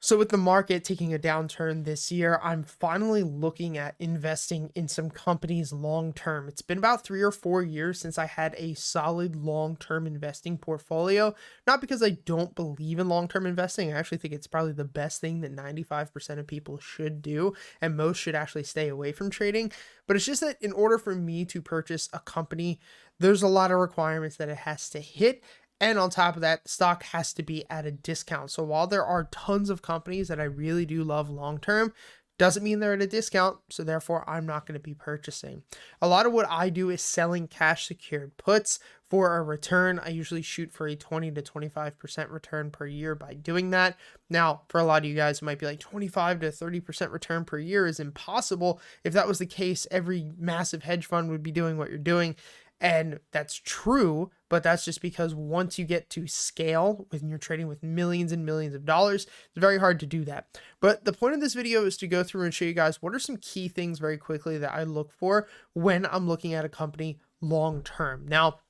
So with the market taking a downturn this year, I'm finally looking at investing in some companies long term. It's been about 3 or 4 years since I had a solid long term investing portfolio. Not because I don't believe in long term investing. I actually think it's probably the best thing that 95% of people should do, and most should actually stay away from trading. But it's just that in order for me to purchase a company, there's a lot of requirements that it has to hit. And on top of that, the stock has to be at a discount. So while there are tons of companies that I really do love long term, doesn't mean they're at a discount. So therefore, I'm not going to be purchasing. A lot of what I do is selling cash secured puts for a return. I usually shoot for a 20 to 25% return per year by doing that. Now, for a lot of you guys, it might be like 25 to 30% return per year is impossible. If that was the case, every massive hedge fund would be doing what you're doing. And that's true, but that's just because once you get to scale when you're trading with millions and millions of dollars, it's very hard to do that. But the point of this video is to go through and show you guys what are some key things very quickly that I look for when I'm looking at a company long term. Now,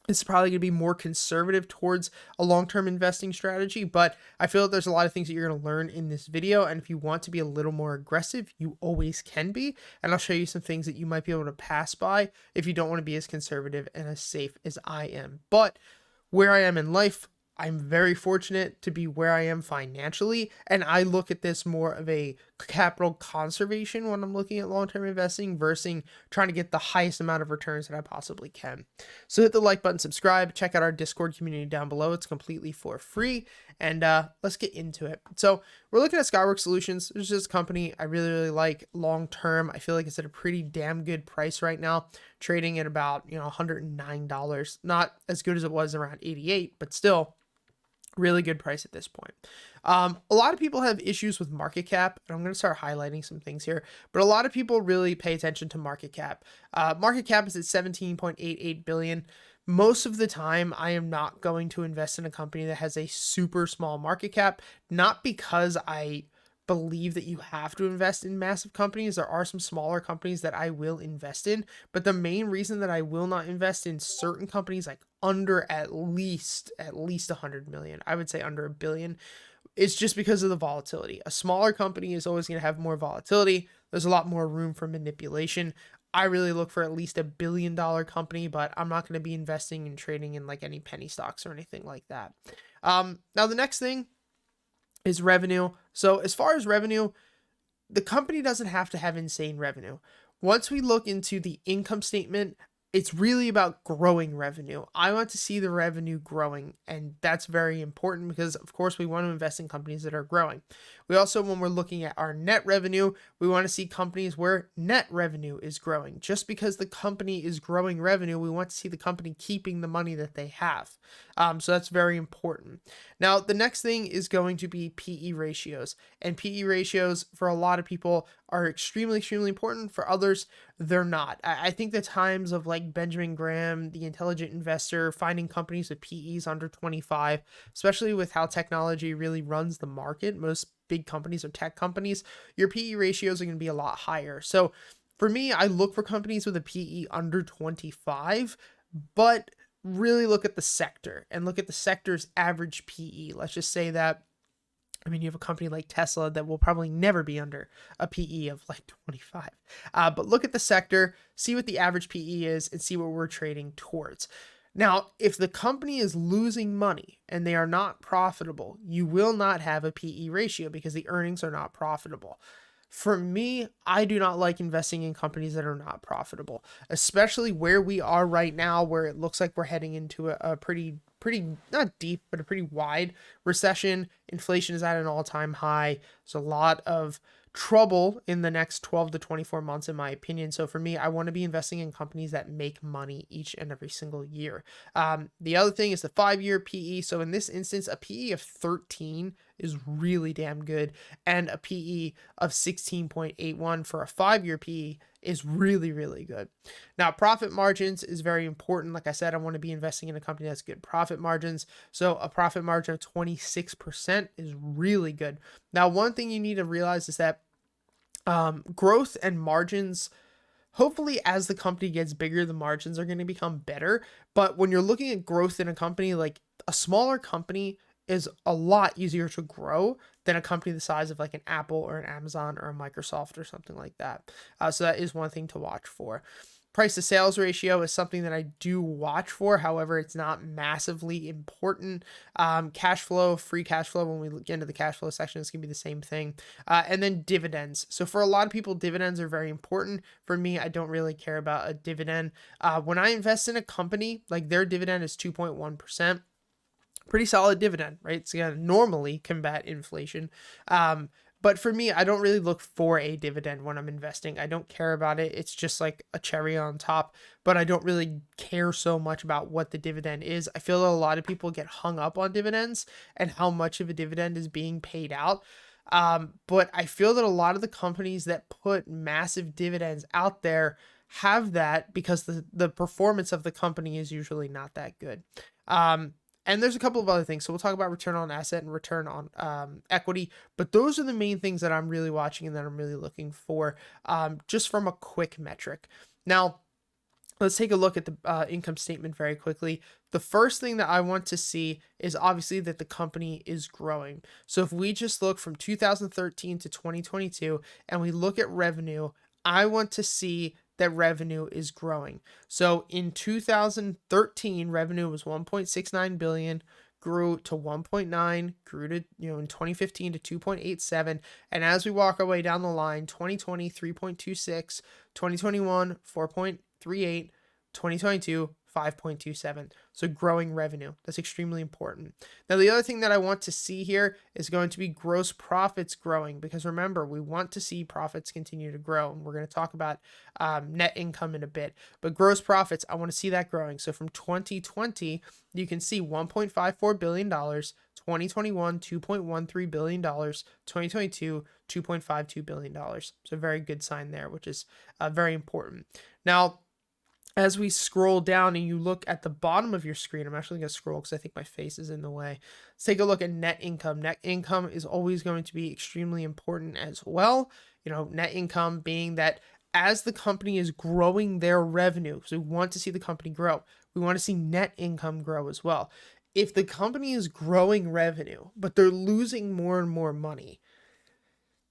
it's probably going to be more conservative towards a long-term investing strategy, but I feel that there's a lot of things that you're going to learn in this video. And if you want to be a little more aggressive, you always can be. And I'll show you some things that you might be able to pass by if you don't want to be as conservative and as safe as I am. But where I am in life, I'm very fortunate to be where I am financially, and I look at this more of a capital conservation when I'm looking at long-term investing versus trying to get the highest amount of returns that I possibly can. So hit the like button, subscribe, check out our Discord community down below. It's completely for free, and let's get into it. So we're looking at Skyworks Solutions. This is just a company I really, really like long-term. I feel like it's at a pretty damn good price right now, trading at about, $109. Not as good as it was around 88, but still really good price at this point. A lot of people have issues with market cap, and I'm going to start highlighting some things here, but a lot of people really pay attention to market cap. Market cap is at 17.88 billion. Most of the time, I am not going to invest in a company that has a super small market cap, not because I believe that you have to invest in massive companies. There are some smaller companies that I will invest in, but the main reason that I will not invest in certain companies like under at least 100 million, I would say under a billion, is just because of the volatility. A smaller company is always going to have more volatility. There's a lot more room for manipulation. I really look for at least $1 billion company, but I'm not going to be investing and trading in like any penny stocks or anything like that. Now the next thing is revenue. So as far as revenue, the company doesn't have to have insane revenue. Once we look into the income statement, it's really about growing revenue. I want to see the revenue growing, and that's very important because, of course, we want to invest in companies that are growing. We also, when we're looking at our net revenue, we want to see companies where net revenue is growing. Just because the company is growing revenue, we want to see the company keeping the money that they have. So that's very important. Now, the next thing is going to be PE ratios. And PE ratios, for a lot of people, are extremely, extremely important. For others, they're not. I think the times of like Benjamin Graham, the intelligent investor, finding companies with PEs under 25, especially with how technology really runs the market, most big companies are tech companies, your PE ratios are going to be a lot higher. So for me, I look for companies with a PE under 25, but really look at the sector and look at the sector's average PE. Let's just say that, you have a company like Tesla that will probably never be under a PE of like 25. But look at the sector, see what the average PE is, and see what we're trading towards. Now, if the company is losing money and they are not profitable, you will not have a PE ratio because the earnings are not profitable. For me, I do not like investing in companies that are not profitable, especially where we are right now, where it looks like we're heading into a pretty not deep, but a pretty wide recession. Inflation is at an all-time high. There's a lot of trouble in the next 12 to 24 months, in my opinion. So for me, I want to be investing in companies that make money each and every single year. The other thing is the 5-year PE. So in this instance, a PE of 13 is really damn good. And a PE of 16.81 for a 5-year PE is really, really good. Now, profit margins is very important. Like I said, I want to be investing in a company that's good profit margins. So a profit margin of 26% is really good. Now, one thing you need to realize is that growth and margins, hopefully as the company gets bigger, the margins are going to become better. But when you're looking at growth in a company, like a smaller company is a lot easier to grow than a company the size of like an Apple or an Amazon or a Microsoft or something like that. So that is one thing to watch for. Price to sales ratio is something that I do watch for. However, it's not massively important. Cash flow, free cash flow, when we get into the cash flow section, it's going to be the same thing. And then dividends. So for a lot of people, dividends are very important. For me, I don't really care about a dividend. When I invest in a company, like their dividend is 2.1%. Pretty solid dividend, right? It's going to normally combat inflation. But for me, I don't really look for a dividend when I'm investing. I don't care about it. It's just like a cherry on top, but I don't really care so much about what the dividend is. I feel that a lot of people get hung up on dividends and how much of a dividend is being paid out. But I feel that a lot of the companies that put massive dividends out there have that because the performance of the company is usually not that good. And there's a couple of other things. So we'll talk about return on asset and return on equity. But those are the main things that I'm really watching and that I'm really looking for just from a quick metric. Now, let's take a look at the income statement very quickly. The first thing that I want to see is obviously that the company is growing. So if we just look from 2013 to 2022 and we look at revenue, I want to see that revenue is growing. So in 2013, revenue was 1.69 billion, grew to 1.9, grew to, in 2015 to 2.87. And as we walk our way down the line, 2020, 3.26, 2021, 4.38, 2022, 5.27. So growing revenue. That's extremely important. Now, the other thing that I want to see here is going to be gross profits growing, because remember, we want to see profits continue to grow. And we're going to talk about net income in a bit, but gross profits, I want to see that growing. So from 2020, you can see $1.54 billion, 2021, $2.13 billion, 2022, $2.52 billion. So very good sign there, which is very important. Now, as we scroll down and you look at the bottom of your screen, I'm actually going to scroll because I think my face is in the way. Let's take a look at net income. Net income is always going to be extremely important as well. Net income being that as the company is growing their revenue, because we want to see the company grow, we want to see net income grow as well. If the company is growing revenue, but they're losing more and more money,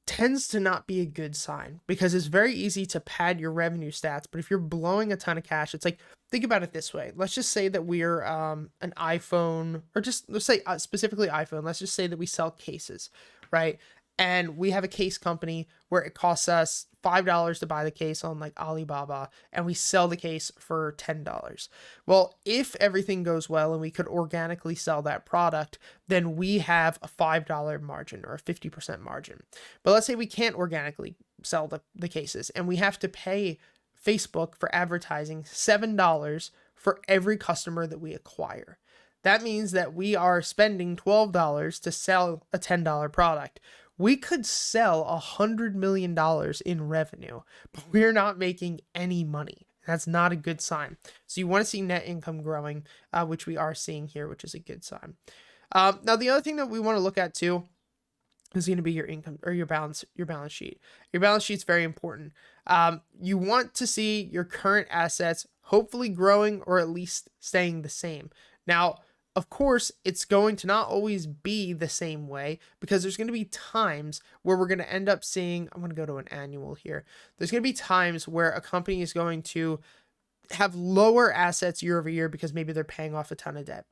tends to not be a good sign, because it's very easy to pad your revenue stats. But if you're blowing a ton of cash, it's like, think about it this way. Let's just say that we're an iPhone, or just let's say specifically iPhone. Let's just say that we sell cases, right? And we have a case company where it costs us $5 to buy the case on like Alibaba, and we sell the case for $10. Well, if everything goes well and we could organically sell that product, then we have a $5 margin or a 50% margin. But let's say we can't organically sell the cases, and we have to pay Facebook for advertising $7 for every customer that we acquire. That means that we are spending $12 to sell a $10 product. We could sell $100 million in revenue, but we're not making any money. That's not a good sign. So you want to see net income growing, which we are seeing here, which is a good sign. Now, the other thing that we want to look at too is going to be your income or your balance sheet. Your balance sheet is very important. You want to see your current assets hopefully growing or at least staying the same. Now, of course, it's going to not always be the same way, because there's going to be times where we're going to end up seeing, I'm going to go to an annual here. There's going to be times where a company is going to have lower assets year over year because maybe they're paying off a ton of debt.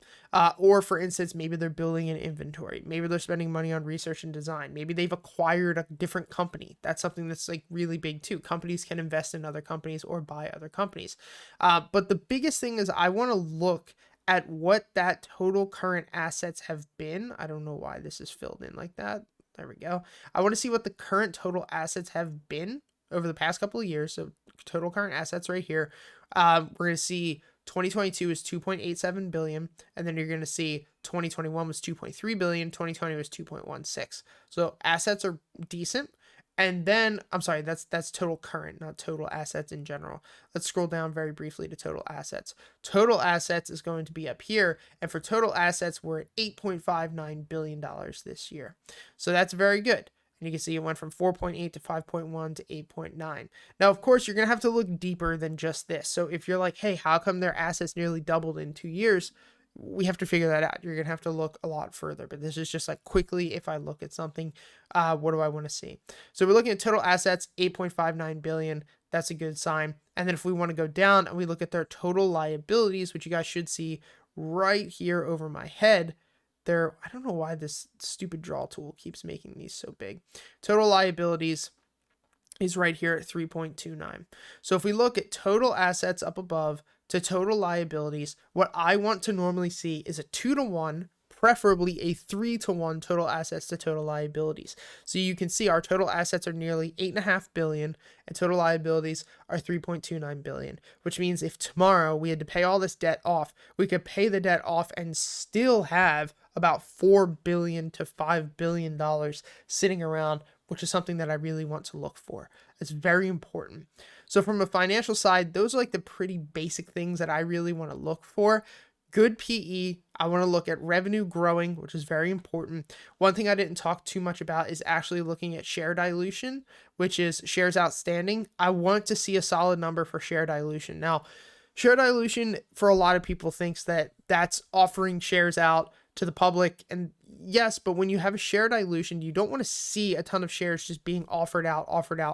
Or for instance, maybe they're building an inventory. Maybe they're spending money on research and design. Maybe they've acquired a different company. That's something that's like really big too. Companies can invest in other companies or buy other companies. But the biggest thing is I want to look at what that total current assets have been. I don't know why this is filled in like that. There we go. I want to see what the current total assets have been over the past couple of years. So total current assets right here. We're going to see 2022 is 2.87 billion. And then you're going to see 2021 was 2.3 billion. 2020 was 2.16. So assets are decent. And then, I'm sorry, that's total current, not total assets in general. Let's scroll down very briefly to total assets. Total assets is going to be up here. And for total assets, we're at $8.59 billion this year. So that's very good. And you can see it went from 4.8 to 5.1 to 8.9. Now, of course, you're going to have to look deeper than just this. So if you're like, hey, how come their assets nearly doubled in 2 years? we have to figure that out. You're going to have to look a lot further, but this is just like quickly, if I look at something, what do I want to see? So we're looking at total assets, 8.59 billion. That's a good sign. And then if we want to go down and we look at their total liabilities, which you guys should see right here over my head, I don't know why this stupid draw tool keeps making these so big. Total liabilities is right here at 3.29. So if we look at total assets up above to total liabilities, what I want to normally see is a 2-to-1, preferably a 3-to-1 total assets to total liabilities. So you can see our total assets are nearly 8.5 billion and total liabilities are 3.29 billion, which means if tomorrow we had to pay all this debt off, we could pay the debt off and still have about $4 billion to $5 billion sitting around, which is something that I really want to look for. It's very important. So from a financial side, those are like the pretty basic things that I really want to look for. Good PE. I want to look at revenue growing, which is very important. One thing I didn't talk too much about is actually looking at share dilution, which is shares outstanding. I want to see a solid number for share dilution. Now, share dilution for a lot of people thinks that that's offering shares out to the public, and yes, but when you have a share dilution, you don't want to see a ton of shares just being offered out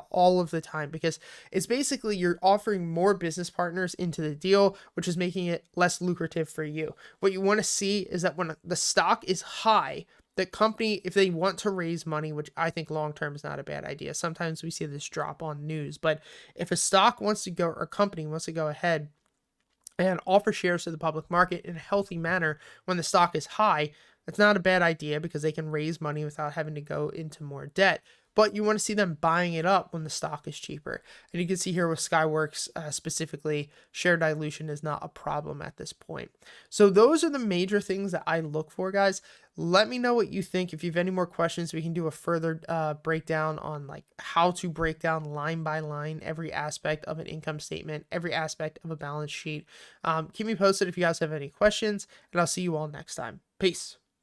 all of the time, because it's basically you're offering more business partners into the deal, which is making it less lucrative for you. What you want to see is that when the stock is high, the company, if they want to raise money, which I think long-term is not a bad idea. Sometimes we see this drop on news, but if a stock wants to go, or a company wants to go ahead and offer shares to the public market in a healthy manner when the stock is high, that's not a bad idea because they can raise money without having to go into more debt. But you want to see them buying it up when the stock is cheaper. And you can see here with Skyworks specifically, share dilution is not a problem at this point. So those are the major things that I look for, guys. Let me know what you think. If you have any more questions, we can do a further breakdown on like how to break down line by line every aspect of an income statement, every aspect of a balance sheet. Keep me posted if you guys have any questions, and I'll see you all next time. Peace.